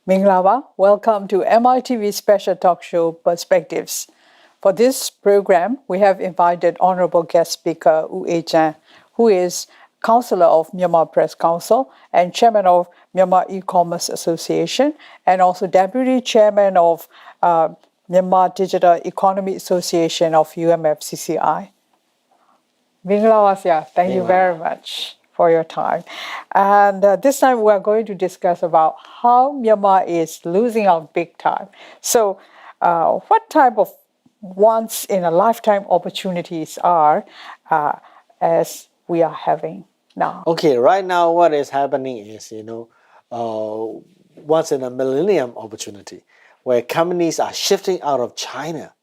Minglawa, welcome to MITV special talk show Perspectives. For this program, we have invited Honorable guest speaker Wu Echan, who is Councillor of Myanmar Press Council and Chairman of Myanmar E-Commerce Association, and also Deputy Chairman of Myanmar Digital Economy Association of UMFCCI. Minglawa, thank you very much for your time. And this time we are going to discuss about how Myanmar is losing out big time. So what type of once-in-a-lifetime opportunities are as we are having now? Okay, right now what is happening is, once in a millennium opportunity where companies are shifting out of China,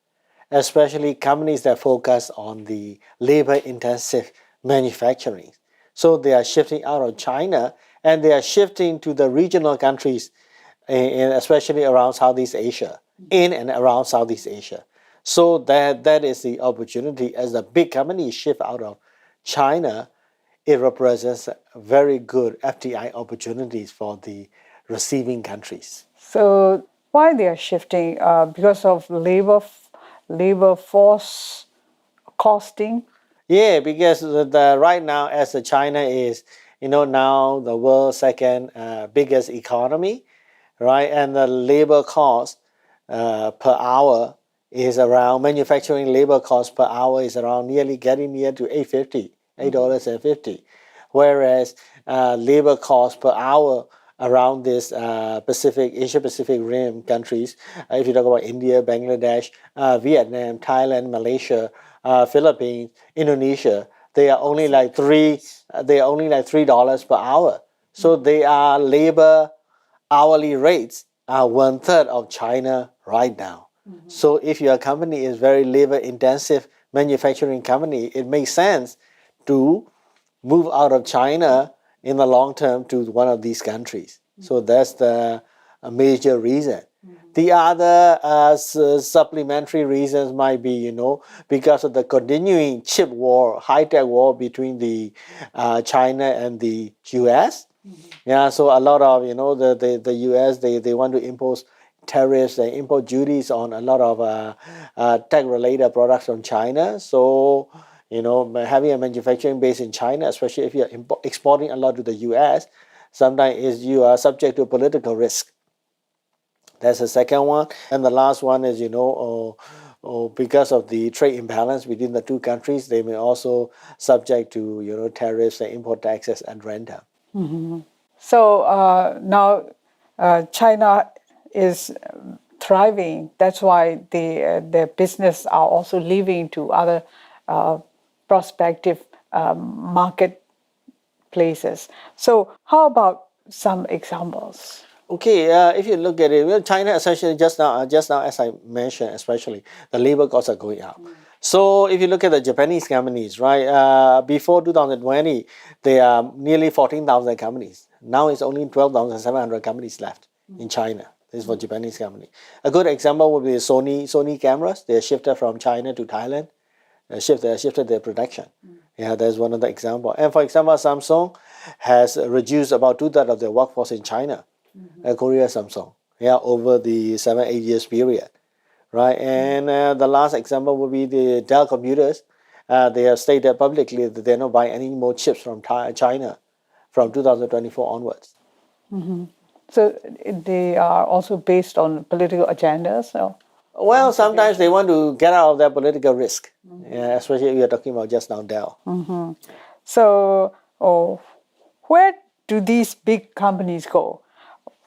especially companies that focus on the labor-intensive manufacturing. So they are shifting out of China and they are shifting to the regional countries, especially around Southeast Asia, in and around Southeast Asia. So that is the opportunity. As the big companies shift out of China, it represents very good FDI opportunities for the receiving countries. So why they are shifting? Because of labor force costing? Yeah, because right now, as China is, now the world's second biggest economy, right? And the labor cost per hour is around, manufacturing labor cost per hour is around getting near to $8.50. Whereas labor cost per hour around this Asia Pacific Rim countries, if you talk about India, Bangladesh, Vietnam, Thailand, Malaysia, Philippines, Indonesia, they are only like $3 per hour. So they are labor hourly rates are 1/3 of China right now. So if your company is very labor intensive manufacturing company, it makes sense to move out of China in the long term to one of these countries. So that's the major reason. The other supplementary reasons might be, because of the continuing chip war, high-tech war between the China and the US. Yeah, so a lot of, the US, they want to impose tariffs, they import duties on a lot of tech-related products from China. So, having a manufacturing base in China, especially if you're exporting a lot to the US, sometimes you are subject to political risk. That's the second one. And the last one is, because of the trade imbalance between the two countries, they may also subject to, tariffs and import taxes and renta. So now China is thriving. That's why the business are also leaving to other prospective marketplaces. So how about some examples? Okay, if you look at it, China essentially just now as I mentioned, especially the labor costs are going up. So if you look at the Japanese companies, right, before 2020, there are nearly 14,000 companies. Now it's only 12,700 companies left in China. This is for Japanese company. A good example would be Sony cameras. They shifted from China to Thailand. Shifted their production. Yeah, that's one of the example. And for example, Samsung has reduced about 2/3 of their workforce in China. Korea Samsung, over the 7-8 years period, right? And the last example would be the Dell computers. They have stated publicly that they're not buying any more chips from China from 2024 onwards. So they are also based on political agendas. Well, sometimes they want to get out of that political risk, especially if you're talking about just now Dell. So where do these big companies go?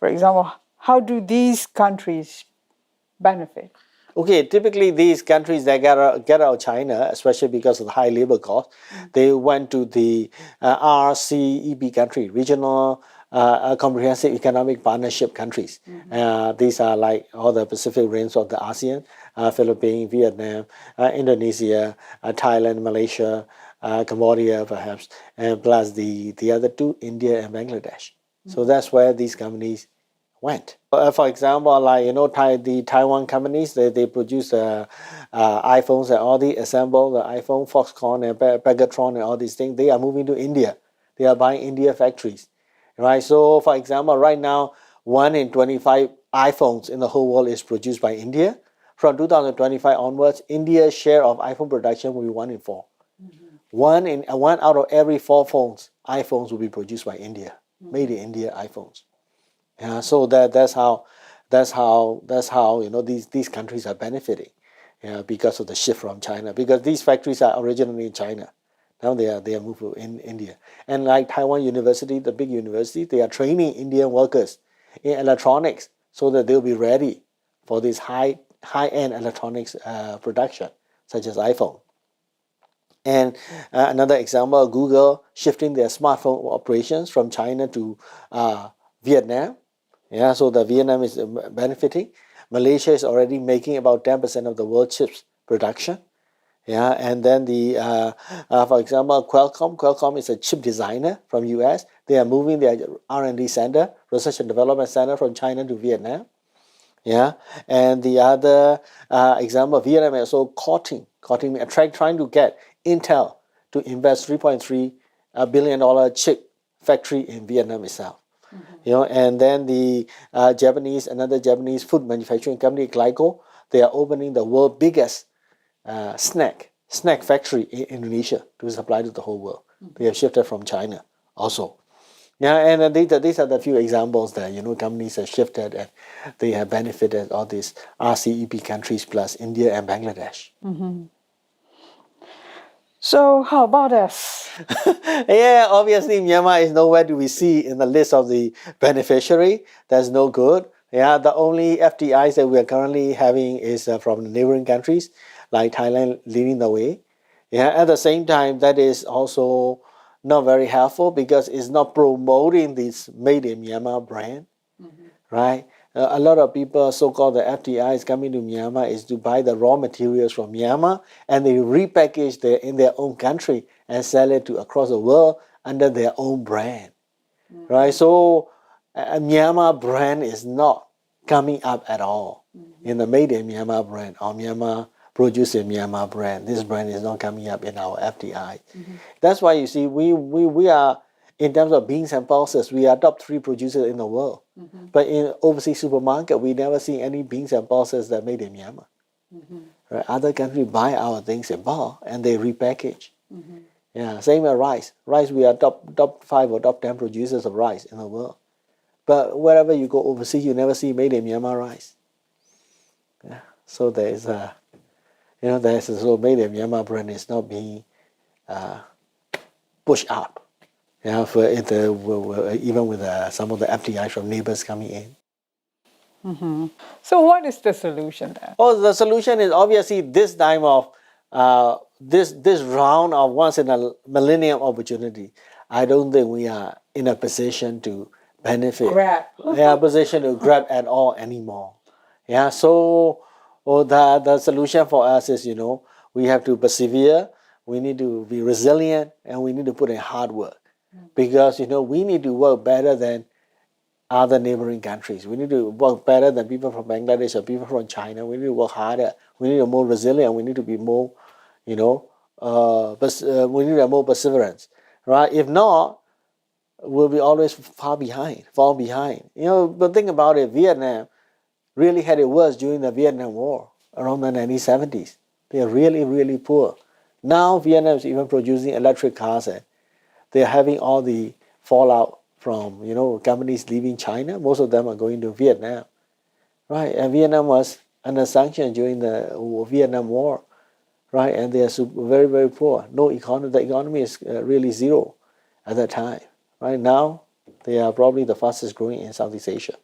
For example, how do these countries benefit? Okay, typically these countries that get out of China, especially because of the high labor cost, they went to the RCEP country, regional comprehensive economic partnership countries. These are like all the Pacific rims of the ASEAN, Philippines, Vietnam, Indonesia, Thailand, Malaysia, Cambodia perhaps, and plus the other two, India and Bangladesh. So that's where these companies went. For example, like the Taiwan companies, they produce iPhones and all the assemble the iPhone, Foxconn and Pegatron and all these things. They are moving to India. They are buying India factories, right? So for example, right now 1 in 25 iPhones in the whole world is produced by India. From 2025 onwards, India's share of iPhone production will be 1 in 4. One out of every 4 iPhones will be produced by India, made in India iPhones. Yeah, so that's how these countries are benefiting, because of the shift from China. Because these factories are originally in China, now they are moved in India. And like Taiwan University, the big university, they are training Indian workers in electronics so that they'll be ready for this high-end electronics production, such as iPhone. And another example, Google shifting their smartphone operations from China to Vietnam. Yeah, so the Vietnam is benefiting. Malaysia is already making about 10% of the world chips production. Yeah, and then for example, Qualcomm is a chip designer from US. They are moving their R&D center, research and development center, from China to Vietnam. Yeah, and the other example, Vietnam is also trying to get Intel to invest $3.3 billion chip factory in Vietnam itself. And then another Japanese food manufacturing company, Glyco, they are opening the world's biggest snack factory in Indonesia to supply to the whole world. They have shifted from China also. Yeah, and these are the few examples that companies have shifted and they have benefited all these RCEP countries plus India and Bangladesh. So how about us? Yeah, obviously Myanmar is nowhere to be seen in the list of the beneficiary. That's no good. Yeah, the only FDIs that we are currently having is from the neighboring countries, like Thailand leading the way. Yeah, at the same time, that is also not very helpful because it's not promoting this Made in Myanmar brand, right? A lot of people, so-called the FDIs coming to Myanmar, is to buy the raw materials from Myanmar and they repackage in their own country and sell it to across the world under their own brand, right? So a Myanmar brand is not coming up at all in the Made in Myanmar brand or Myanmar produced in Myanmar brand. This brand is not coming up in our FDI. That's why you see we are, in terms of beans and pulses, we are top 3 producers in the world. But in overseas supermarket, we never see any beans and pulses that are made in Myanmar. Right? Other countries buy our things in bulk and they repackage. Yeah, same as rice. Rice, we are top 5 or top 10 producers of rice in the world. But wherever you go overseas, you never see Made in Myanmar rice. Yeah, so there is so Made in Myanmar brand is not being pushed up. Yeah, even with some of the FDI from neighbors coming in. So what is the solution then? Oh, the solution is obviously this time of this round of once in a millennium opportunity. I don't think we are in a position to benefit. Grab. Position to grab at all anymore. Yeah, so the solution for us is we have to persevere. We need to be resilient and we need to put in hard work. Because we need to work better than other neighboring countries. We need to work better than people from Bangladesh or people from China. We need to work harder. We need to be more resilient. We need to be more, we need to have more perseverance, right? If not, we'll be always fall behind. But think about it. Vietnam really had it worse during the Vietnam War around the 1970s. They are really, really poor. Now Vietnam is even producing electric cars and they are having all the fallout from companies leaving China. Most of them are going to Vietnam, right? And Vietnam was under sanction during the Vietnam War, right? And they are very, very poor. No economy. The economy is really zero at that time. Right now, they are probably the fastest growing in Southeast Asia.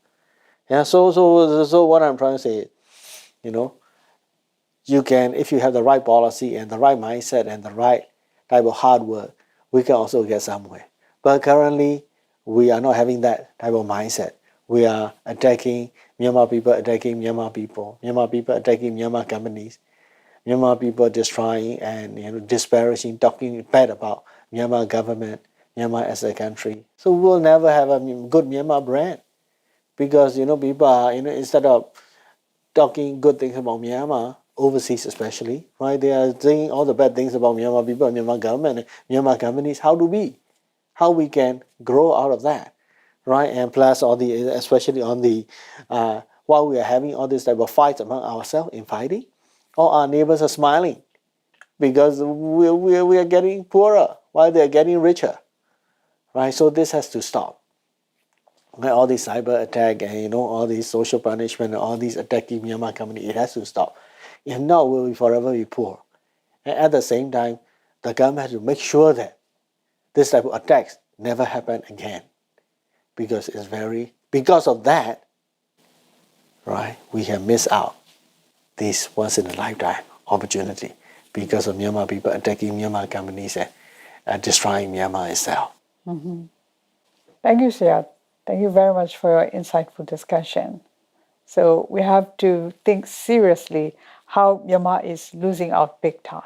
Yeah. So what I'm trying to say, you can, if you have the right policy and the right mindset and the right type of hard work, we can also get somewhere. But currently, we are not having that type of mindset. We are attacking Myanmar people, attacking Myanmar people. Myanmar people attacking Myanmar companies. Myanmar people destroying and disparaging, talking bad about Myanmar government, Myanmar as a country. So we'll never have a good Myanmar brand because people are instead of talking good things about Myanmar, overseas especially, right? They are saying all the bad things about Myanmar people, Myanmar government, Myanmar companies. How we can grow out of that, right? And plus all the, especially on the, while we are having all this type of fights among ourselves in fighting, all our neighbors are smiling because we are getting poorer while they are getting richer, right? So this has to stop. Right? All these cyber attack and all these social punishment and all these attacking Myanmar company, it has to stop. If not, we will forever be poor. And at the same time, the government has to make sure that this type of attacks never happen again, because because of that, right? We have missed out this once in a lifetime opportunity because of Myanmar people attacking Myanmar companies and destroying Myanmar itself. Thank you, Siad. Thank you very much for your insightful discussion. So we have to think seriously how Myanmar is losing out big time.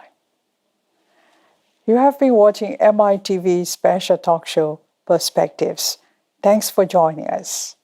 You have been watching MITV special talk show Perspectives. Thanks for joining us.